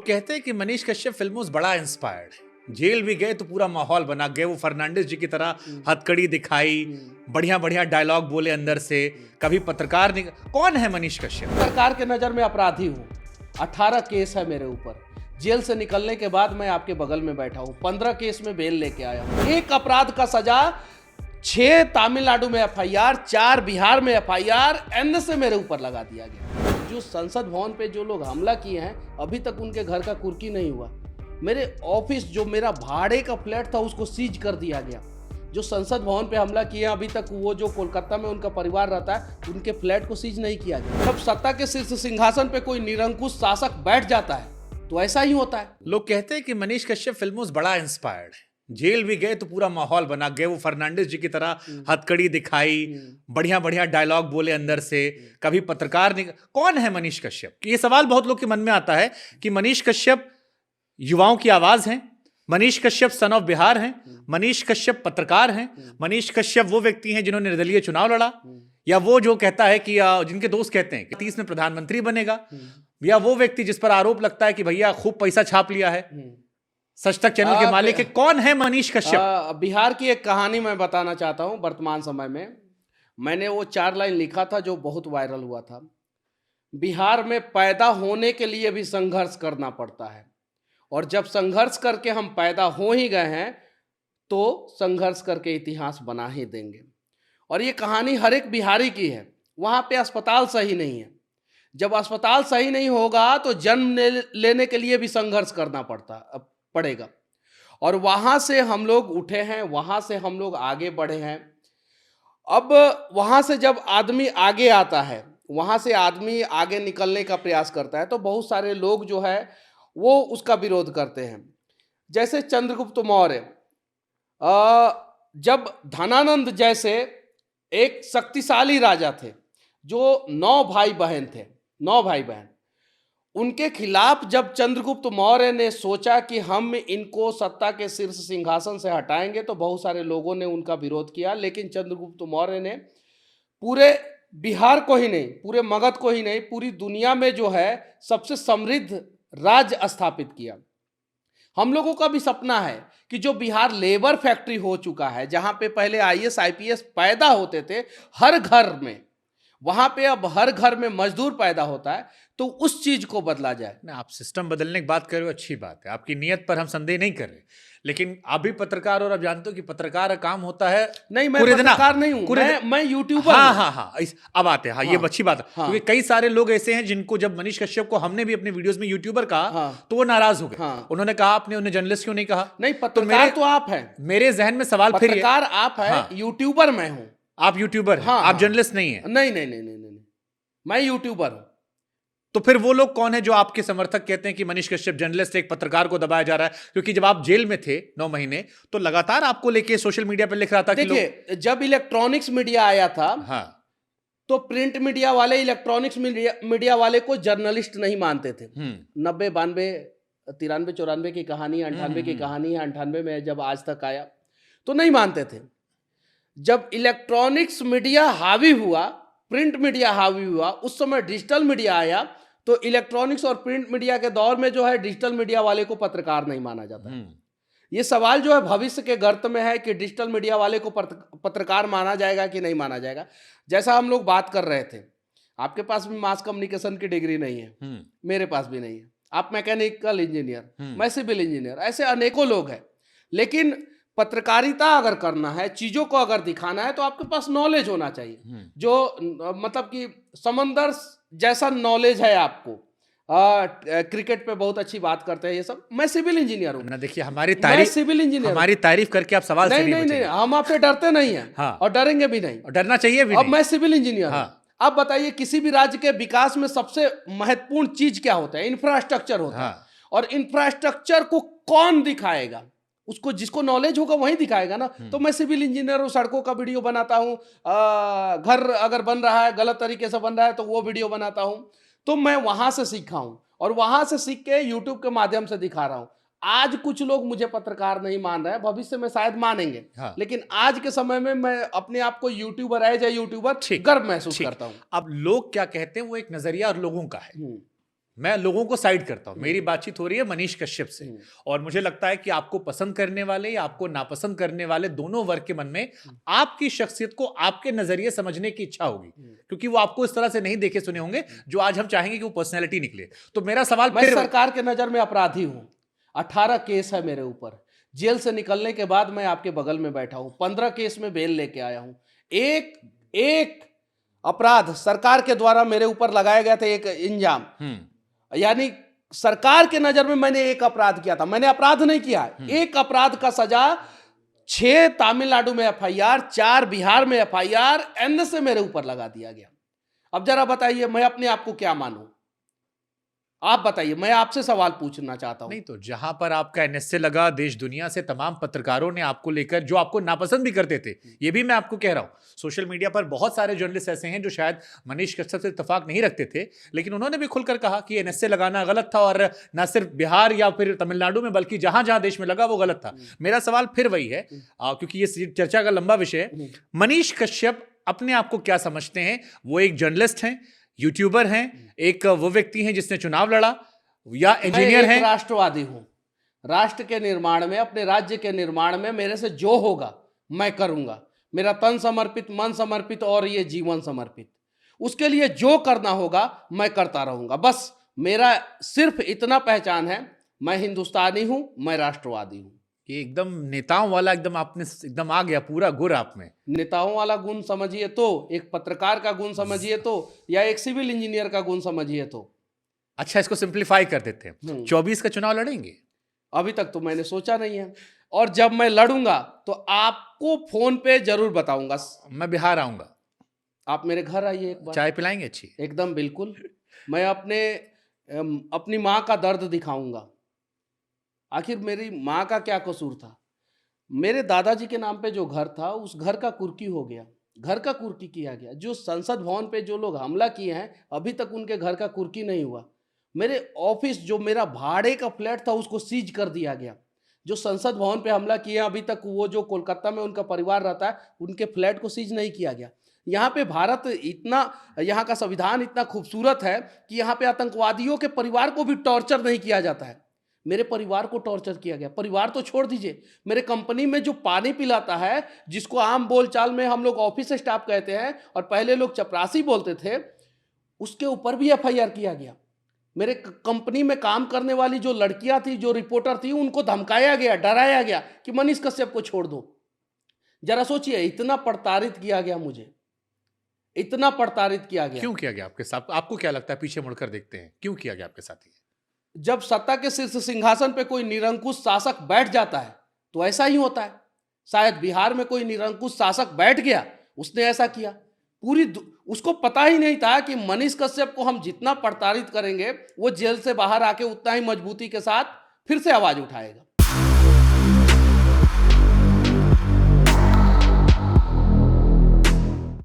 लोग कहते हैं कि मनीष कश्यप फिल्मों से बड़ा इंस्पायर्ड है। जेल भी गए तो पूरा माहौल बना गए, वो फर्नांडिस जी की तरह हथकड़ी दिखाई, बढ़िया बढ़िया डायलॉग बोले अंदर से। कभी पत्रकार नहीं। कौन है मनीष कश्यप? सरकार के नजर में अपराधी हूँ। 18 केस है मेरे ऊपर। जेल से निकलने के बाद मैं आपके बगल में बैठा हूँ। 15 केस में बेल लेके आया हूँ। एक अपराध का सजा 6 तमिलनाडु में एफआईआर, 4 बिहार में एफआईआर एंड से मेरे ऊपर लगा दिया गया। जो संसद भवन पे जो लोग हमला किए हैं, अभी तक उनके घर का कुर्की नहीं हुआ। मेरे ऑफिस, जो मेरा भाड़े का फ्लैट था, उसको सीज कर दिया गया। जो संसद भवन पे हमला किया, अभी तक वो जो कोलकाता में उनका परिवार रहता है, उनके फ्लैट को सीज नहीं किया गया। जब सत्ता के शीर्ष सिंहासन पे कोई निरंकुश शासक बैठ जाता है तो ऐसा ही होता है। लोग कहते हैं कि मनीष कश्यप फिल्मों से बड़ा इंस्पायर्ड है। जेल भी गए तो पूरा माहौल बना गए, वो फर्नांडिस जी की तरह हथकड़ी दिखाई, बढ़िया बढ़िया डायलॉग बोले अंदर से। कभी पत्रकार नहीं। कौन है मनीष कश्यप? ये सवाल बहुत लोग के मन में आता है कि मनीष कश्यप युवाओं की आवाज हैं, मनीष कश्यप सन ऑफ बिहार हैं, मनीष कश्यप पत्रकार हैं, मनीष कश्यप वो व्यक्ति हैं जिन्होंने निर्दलीय चुनाव लड़ा, या वो जो कहता है कि जिनके दोस्त कहते हैं कि 30 में प्रधानमंत्री बनेगा, या वो व्यक्ति जिस पर आरोप लगता है कि भैया खूब पैसा छाप लिया है, सच तक चैनल के मालिक है। कौन है मनीष कश्यप? बिहार की एक कहानी मैं बताना चाहता हूं। वर्तमान समय में मैंने वो 4 लाइन लिखा था जो बहुत वायरल हुआ था। बिहार में पैदा होने के लिए भी संघर्ष करना पड़ता है, और जब संघर्ष करके हम पैदा हो ही गए हैं तो संघर्ष करके इतिहास बना ही देंगे। और ये कहानी हर एक बिहारी की है। वहाँ पे अस्पताल सही नहीं है। जब अस्पताल सही नहीं होगा तो जन्म लेने के लिए भी संघर्ष करना पड़ेगा। और वहाँ से हम लोग उठे हैं, वहाँ से हम लोग आगे बढ़े हैं। अब वहाँ से जब आदमी आगे आता है, वहाँ से आदमी आगे निकलने का प्रयास करता है, तो बहुत सारे लोग जो है वो उसका विरोध करते हैं। जैसे चंद्रगुप्त मौर्य, जब धनानंद जैसे एक शक्तिशाली राजा थे, जो 9 भाई बहन थे, 9 भाई बहन, उनके खिलाफ जब चंद्रगुप्त मौर्य ने सोचा कि हम इनको सत्ता के शीर्ष सिंहासन से हटाएंगे, तो बहुत सारे लोगों ने उनका विरोध किया। लेकिन चंद्रगुप्त मौर्य ने पूरे बिहार को ही नहीं, पूरे मगध को ही नहीं, पूरी दुनिया में जो है सबसे समृद्ध राज्य स्थापित किया। हम लोगों का भी सपना है कि जो बिहार लेबर फैक्ट्री हो चुका है, जहां पे पहले आईएएस आईपीएस पैदा होते थे हर घर में, वहां पे अब हर घर में मजदूर पैदा होता है, तो उस चीज को बदला जाए। आप सिस्टम बदलने की बात कर रहे हो, अच्छी बात है, आपकी नीयत पर हम संदेह नहीं कर रहे, लेकिन आप भी पत्रकार और आप जानते हो कि पत्रकार का काम होता है। नहीं, मैं पत्रकार नहीं हूं, मैं यूट्यूबर। हाँ, अब आते हैं। ये अच्छी बात है, क्योंकि कई सारे लोग ऐसे हैं जिनको जब मनीष कश्यप को हमने भी अपने वीडियोस में यूट्यूबर कहा तो वो नाराज हो गए। उन्होंने कहा आपने उन्हें जर्नलिस्ट क्यों नहीं कहा? नहीं, पत्रकार तो आप हैं। मेरे जहन में सवाल फिर, पत्रकार आप है, यूट्यूबर मैं हूं। आप यूट्यूबर हैं, आप जर्नलिस्ट नहीं है? नहीं, मैं यूट्यूबर हूं। तो फिर वो लोग कौन है जो आपके समर्थक कहते हैं कि मनीष कश्यप जर्नलिस्ट, एक पत्रकार को दबाया जा रहा है? क्योंकि जब आप जेल में थे 9 महीने, तो लगातार आपको लेके सोशल मीडिया पर लिख रहा था। देखिए, जब इलेक्ट्रॉनिक्स मीडिया आया था, तो प्रिंट मीडिया वाले इलेक्ट्रॉनिक्स मीडिया वाले को जर्नलिस्ट नहीं मानते थे। 90, 92, 93, 94 की कहानी, 98 की कहानी है। 98 में जब आज तक आया तो नहीं मानते थे। जब इलेक्ट्रॉनिक्स मीडिया हावी हुआ, प्रिंट मीडिया हावी हुआ, उस समय डिजिटल मीडिया आया, तो इलेक्ट्रॉनिक्स और प्रिंट मीडिया के दौर में जो है डिजिटल मीडिया वाले को पत्रकार नहीं माना जाता। ये सवाल जो है भविष्य के गर्त में है कि डिजिटल मीडिया वाले को पत्रकार माना जाएगा कि नहीं माना जाएगा। जैसा हम लोग बात कर रहे थे, आपके पास भी मास कम्युनिकेशन की डिग्री नहीं है, मेरे पास भी नहीं है। आप मैकेनिकल इंजीनियर, मैं सिविल इंजीनियर, ऐसे अनेकों लोग हैं। लेकिन पत्रकारिता अगर करना है, चीजों को अगर दिखाना है, तो आपके पास नॉलेज होना चाहिए, जो मतलब कि समंदर जैसा नॉलेज है आपको। क्रिकेट पे बहुत अच्छी बात करते हैं ये सब। मैं सिविल इंजीनियर हूँ ना। देखिए, हमारी तारीफ करके आप सवाल नहीं, हम आपसे डरते नहीं हैं और डरेंगे भी नहीं, और डरना चाहिए भी नहीं। अब मैं सिविल इंजीनियर हूँ। अब बताइए, किसी भी राज्य के विकास में सबसे महत्वपूर्ण चीज क्या होता है? इंफ्रास्ट्रक्चर होता है। और इंफ्रास्ट्रक्चर को कौन दिखाएगा? उसको, जिसको नॉलेज होगा वही दिखाएगा ना। तो मैं सिविल इंजीनियर हूँ, सड़कों का वीडियो बनाता हूँ, घर अगर बन रहा है, गलत तरीके से बन रहा है, तो वो वीडियो बनाता हूँ। तो मैं वहां से सीखा हूं, और वहां से सीख के यूट्यूब के माध्यम से दिखा रहा हूं। आज कुछ लोग मुझे पत्रकार नहीं मान रहे हैं, भविष्य में शायद मानेंगे। लेकिन आज के समय में मैं अपने आप को यूट्यूबर, एज ए यूट्यूबर गर्व महसूस करता हूं। अब लोग क्या कहते हैं, वो एक नजरिया और लोगों का है। मैं लोगों को साइड करता हूं, मेरी बातचीत हो रही है मनीष कश्यप से, और मुझे लगता है कि आपको पसंद करने वाले या आपको नापसंद करने वाले दोनों वर्ग के मन में आपकी शख्सियत को आपके नजरिए समझने की इच्छा होगी, क्योंकि वो आपको इस तरह से नहीं देखे सुने होंगे जो आज हम चाहेंगे कि वो पर्सनैलिटी निकले। तो मेरा सवाल, मैं सरकार के नजर में अपराधी हूं, 18 केस है मेरे ऊपर, जेल से निकलने के बाद मैं आपके बगल में बैठा हूं, 15 केस में बेल लेके आया हूं। एक अपराध सरकार के द्वारा मेरे ऊपर लगाया गया था, एक इंजाम, यानी सरकार के नजर में मैंने एक अपराध किया था, मैंने अपराध नहीं किया, एक अपराध का सजा 6 तमिलनाडु में एफआईआर, 4 बिहार में एफआईआर, एनएसए मेरे ऊपर लगा दिया गया। अब जरा बताइए मैं अपने आप को क्या मानूं? आप बताइए, मैं आपसे सवाल पूछना चाहता हूं। नहीं तो जहां पर आपका एनएसए लगा, देश दुनिया से तमाम पत्रकारों ने आपको लेकर, जो आपको नापसंद भी करते थे, ये भी मैं आपको कह रहा हूं, सोशल मीडिया पर बहुत सारे जर्नलिस्ट ऐसे हैं जो शायद मनीष कश्यप से इत्तेफाक नहीं रखते थे, लेकिन उन्होंने भी खुलकर कहा कि एनएसए लगाना गलत था, और ना सिर्फ बिहार या फिर तमिलनाडु में बल्कि जहां जहां देश में लगा वो गलत था। मेरा सवाल फिर वही है, क्योंकि ये चर्चा का लंबा विषय है, मनीष कश्यप अपने आप को क्या समझते हैं? वो एक जर्नलिस्ट हैं, यूट्यूबर हैं, एक वो व्यक्ति हैं जिसने चुनाव लड़ा, या इंजीनियर हैं? राष्ट्रवादी हूं, राष्ट्र के निर्माण में, अपने राज्य के निर्माण में मेरे से जो होगा मैं करूंगा, मेरा तन समर्पित, मन समर्पित और ये जीवन समर्पित, उसके लिए जो करना होगा मैं करता रहूंगा। बस मेरा सिर्फ इतना पहचान है, मैं हिंदुस्तानी हूं, मैं राष्ट्रवादी हूं। ये एकदम नेताओं वाला, एकदम आपने एकदम आ गया पूरा गुर आप में। नेताओं वाला गुण समझिए तो, एक पत्रकार का गुण समझिए तो, या एक सिविल इंजीनियर का गुण समझिए तो। अच्छा, इसको सिंप्लीफाई कर देते हैं, 24 का चुनाव लड़ेंगे? अभी तक तो मैंने सोचा नहीं है, और जब मैं लड़ूंगा तो आपको फोन पे जरूर बताऊंगा। मैं बिहार आऊंगा, आप मेरे घर आइए एक बार, चाय पिलाएंगे अच्छी? एकदम बिल्कुल। मैं अपनी माँ का दर्द दिखाऊंगा। आखिर मेरी माँ का क्या कसूर था? मेरे दादाजी के नाम पे जो घर था, उस घर का कुर्की हो गया, घर का कुर्की किया गया। जो संसद भवन पे जो लोग हमला किए हैं, अभी तक उनके घर का कुर्की नहीं हुआ। मेरे ऑफिस, जो मेरा भाड़े का फ्लैट था, उसको सीज कर दिया गया। जो संसद भवन पे हमला किए, अभी तक वो जो कोलकाता में उनका परिवार रहता है, उनके फ्लैट को सीज नहीं किया गया। यहाँ पे भारत इतना, यहाँ का संविधान इतना खूबसूरत है कि यहाँ पे आतंकवादियों के परिवार को भी टॉर्चर नहीं किया जाता है। मेरे परिवार को टॉर्चर किया गया। परिवार तो छोड़ दीजिए, मेरे कंपनी में जो पानी पिलाता है, जिसको आम बोलचाल में हम लोग ऑफिस स्टाफ कहते हैं और पहले लोग चपरासी बोलते थे, उसके ऊपर भी एफआईआर किया गया। मेरे कंपनी में काम करने वाली जो लड़कियां थी, जो रिपोर्टर थी, उनको धमकाया गया, डराया गया कि मनीष कश्यप को छोड़ दो। जरा सोचिए, इतना प्रताड़ित किया गया मुझे, इतना प्रताड़ित किया गया। क्यों किया गया आपके साथ? आपको क्या लगता है, पीछे मुड़कर देखते हैं, क्यों किया गया आपके साथ? जब सत्ता के शीर्ष सिंहासन पे कोई निरंकुश शासक बैठ जाता है तो ऐसा ही होता है। शायद बिहार में कोई निरंकुश शासक बैठ गया, उसने ऐसा किया। उसको पता ही नहीं था कि मनीष कश्यप को हम जितना प्रताड़ित करेंगे, वो जेल से बाहर आके उतना ही मजबूती के साथ फिर से आवाज उठाएगा।